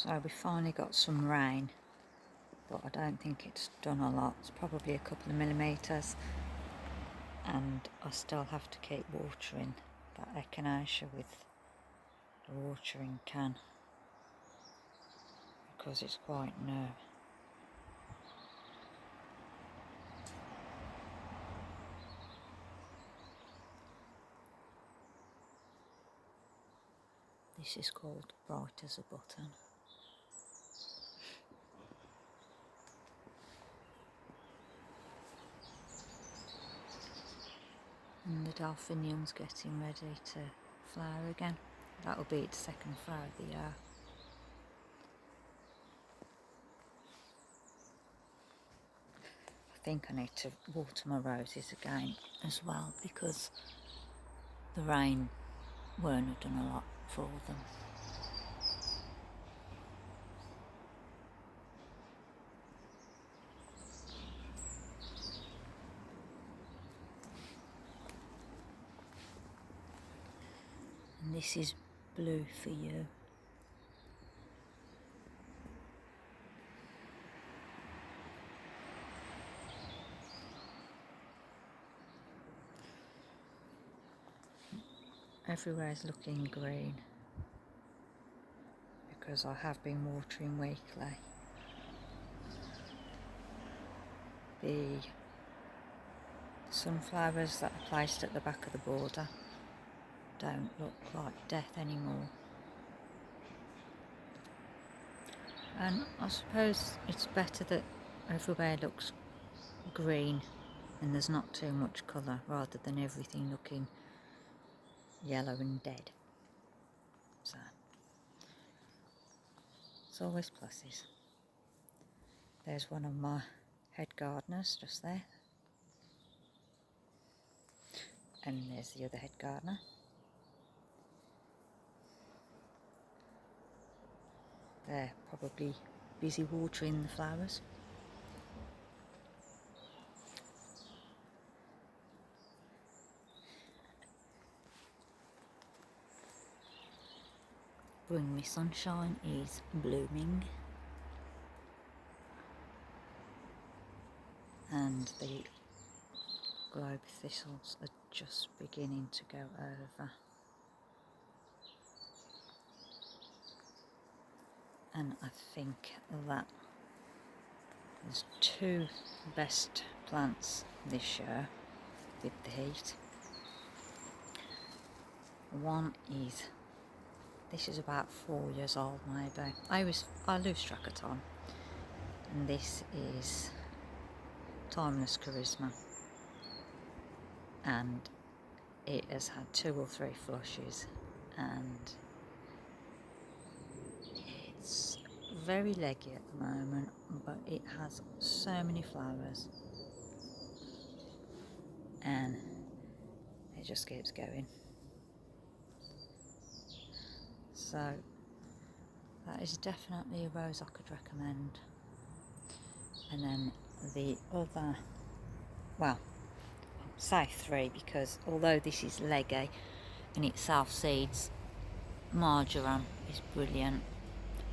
So we finally got some rain, but I don't think it's done a lot. It's probably a couple of millimetres, and I still have to keep watering that echinacea with the watering can because it's quite new. This is called Bright as a Button. And the delphinium's getting ready to flower again. That'll be its second flower of the year. I think I need to water my roses again as well because the rain won't have done a lot for them. And this is Blue for You. Everywhere is looking green because I have been watering weekly. The sunflowers that are placed at the back of the border don't look like death anymore. And I suppose it's better that everywhere looks green and there's not too much colour rather than everything looking yellow and dead. So it's always pluses. There's one of my head gardeners just there, and there's the other head gardener. They're probably busy watering the flowers. Bring Me Sunshine is blooming, and the globe thistles are just beginning to go over. And I think that there's two best plants this year with the heat. One is, this is about 4 years old maybe. I lose track of time. And this is Timeless Charisma. And it has had 2 or 3 flushes, and it's very leggy at the moment, but it has so many flowers and it just keeps going. So that is definitely a rose I could recommend. And then the other, well, I'll say 3 because although this is leggy and it self-seeds, marjoram is brilliant,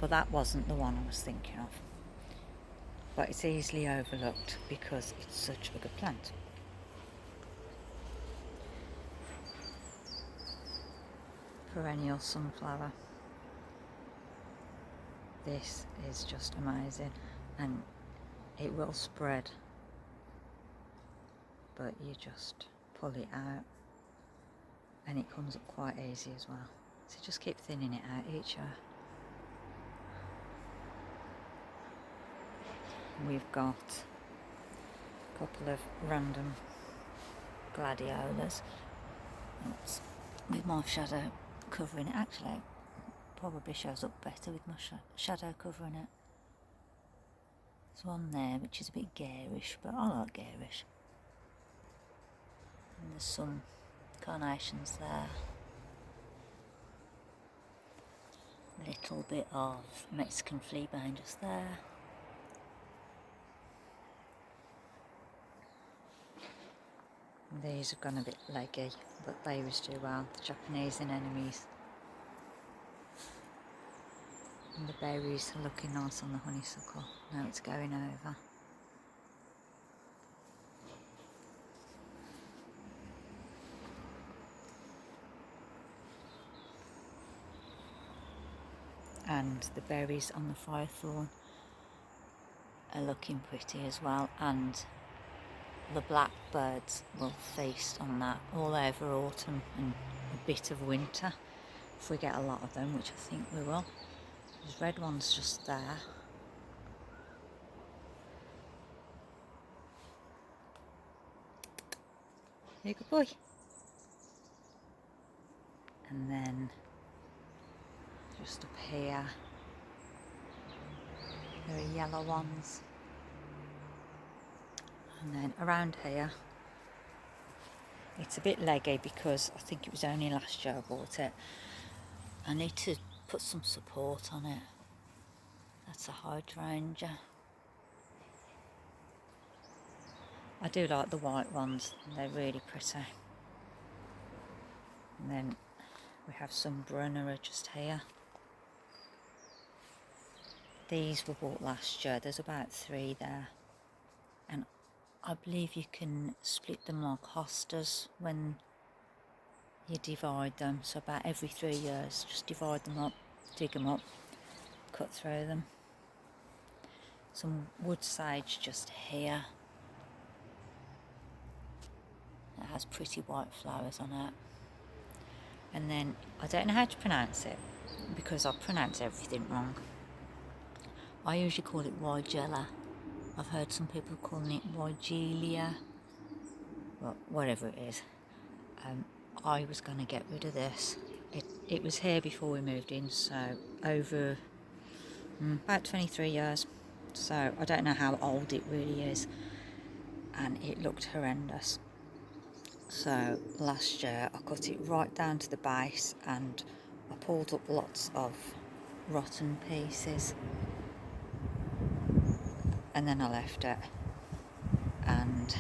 but that wasn't the one I was thinking of. But it's easily overlooked because it's such a good plant. Perennial sunflower. This is just amazing, and it will spread, but you just pull it out and it comes up quite easy as well. So just keep thinning it out each year. We've got a couple of random gladiolas. That's with my shadow covering it. Actually, it probably shows up better with my shadow covering it. There's one there which is a bit garish, but I like garish. And there's some carnations there. A little bit of Mexican fleabane just there. These have gone a bit leggy, but they always do well. The Japanese anemones. And the berries are looking nice on the honeysuckle. Now it's going over. And the berries on the firethorn are looking pretty as well, and the blackbirds will feast on that all over autumn and a bit of winter if we get a lot of them, which I think we will. There's red ones just there. You're a good boy. And then just up here there are yellow ones, and then around here it's a bit leggy because I think it was only last year I bought it. I need to put some support on it. That's a hydrangea. I do like the white ones, they're really pretty. And then we have some Brunera just here. These were bought last year, there's about 3 there. And I believe you can split them like hostas when you divide them. So about every 3 years, just divide them up, dig them up, cut through them. Some wood sage just here. It has pretty white flowers on it. And then, I don't know how to pronounce it, because I pronounce everything wrong. I usually call it Weigela. I've heard some people calling it Weigelia. Well, whatever it is. I was going to get rid of this. It was here before we moved in, so over about 23 years. So I don't know how old it really is. And it looked horrendous. So last year I cut it right down to the base and I pulled up lots of rotten pieces, and then I left it, and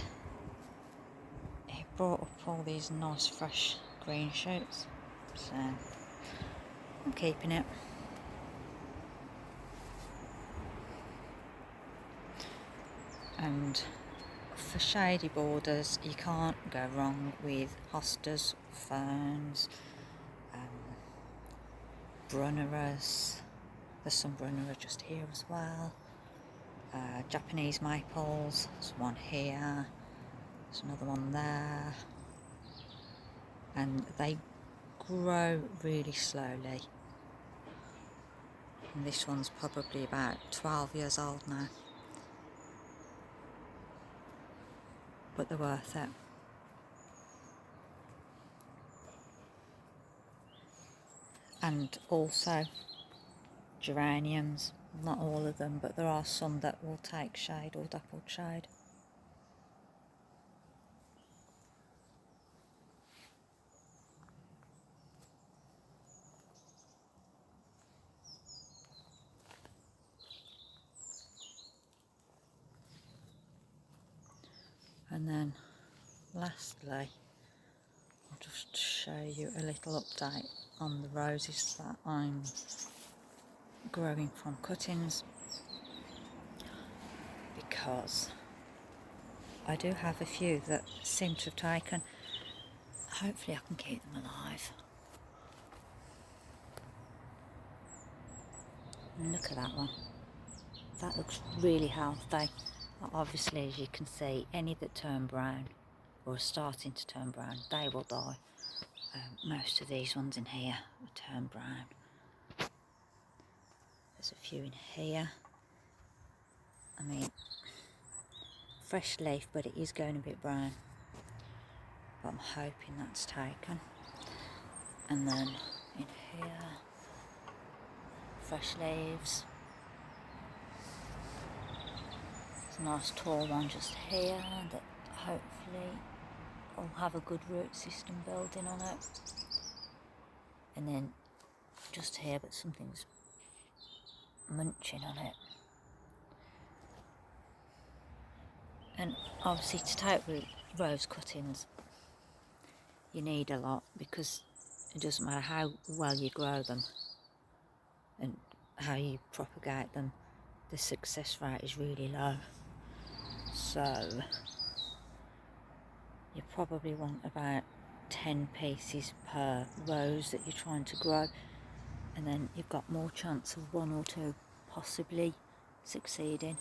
it brought up all these nice fresh green shoots, so I'm keeping it. And for shady borders, you can't go wrong with hostas, ferns, Bruneras. There's some Brunera just here as well. Japanese maples, there's one here, there's another one there. And they grow really slowly. And this one's probably about 12 years old now. But they're worth it. And also geraniums, not all of them, but there are some that will take shade or dappled shade. And then lastly, I'll just show you a little update on the roses that I'm growing from cuttings, because I do have a few that seem to have taken. Hopefully I can keep them alive. And look at that one. That looks really healthy. Obviously, as you can see, any that turn brown or are starting to turn brown, they will die. Most of these ones in here will turn brown. There's a few in here. I mean, fresh leaf, but it is going a bit brown. But I'm hoping that's taken. And then in here, fresh leaves. There's a nice tall one just here that hopefully will have a good root system building on it. And then just here, but something's munching on it. And obviously to take rose cuttings, you need a lot, because it doesn't matter how well you grow them and how you propagate them, the success rate is really low. So you probably want about 10 pieces per rose that you're trying to grow, and then you've got more chance of 1 or 2 possibly succeeding.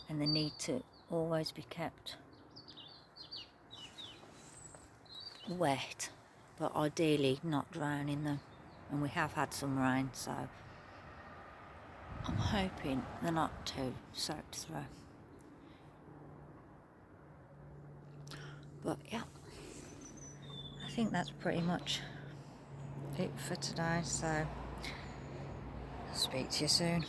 And they need to always be kept wet, but ideally not drowning them. And we have had some rain, so I'm hoping they're not too soaked through. But yeah, I think that's pretty much it for today, so I'll speak to you soon.